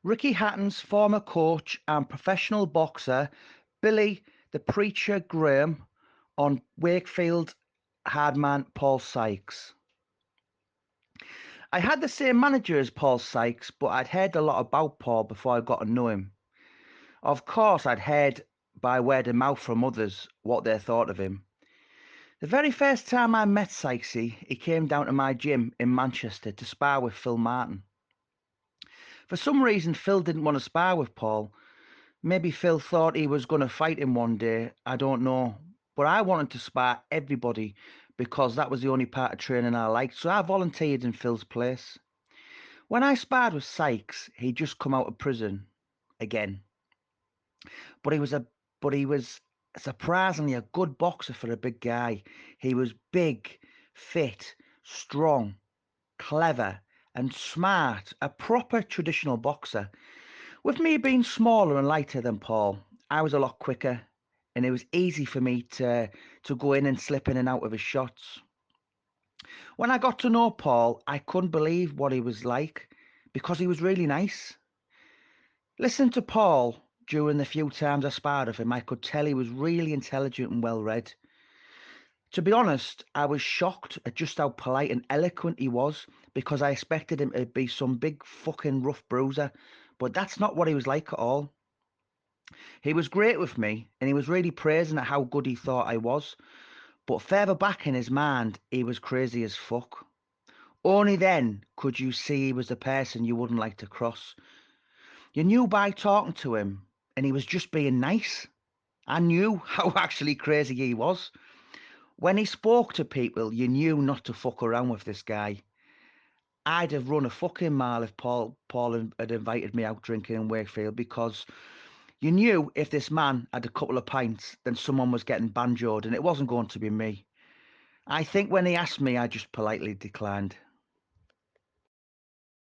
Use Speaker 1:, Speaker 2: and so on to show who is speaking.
Speaker 1: Ricky Hatton's former coach and professional boxer, Billy the Preacher Graham, on Wakefield hardman Paul Sykes. I had the same manager as Paul Sykes, but I'd heard a lot about Paul before I got to know him. Of course, I'd heard by word of mouth from others what they thought of him. The very first time I met Sykesy, he came down to my gym in Manchester to spar with Phil Martin. For some reason, Phil didn't want to spar with Paul. Maybe Phil thought he was going to fight him one day. I don't know. But I wanted to spar everybody because that was the only part of training I liked. So I volunteered in Phil's place. When I sparred with Sykes, he'd just come out of prison again. But he was surprisingly a good boxer for a big guy. He was big, fit, strong, clever, and smart. A proper traditional boxer. With me being smaller and lighter than Paul, I was a lot quicker, and it was easy for me to go in and slip in and out of his shots. When I got to know Paul, I couldn't believe what he was like because he was really nice. Listening to Paul during the few times I sparred with him, I could tell he was really intelligent and well read. To be honest, I was shocked at just how polite and eloquent he was because I expected him to be some big fucking rough bruiser, but that's not what he was like at all. He was great with me and he was really praising at how good he thought I was, but further back in his mind, he was crazy as fuck. Only then could you see he was the person you wouldn't like to cross. You knew by talking to him, and he was just being nice. I knew how actually crazy he was. When he spoke to people, you knew not to fuck around with this guy. I'd have run a fucking mile if Paul had invited me out drinking in Wakefield because you knew if this man had a couple of pints, then someone was getting banjoed, and it wasn't going to be me. I think when he asked me, I just politely declined.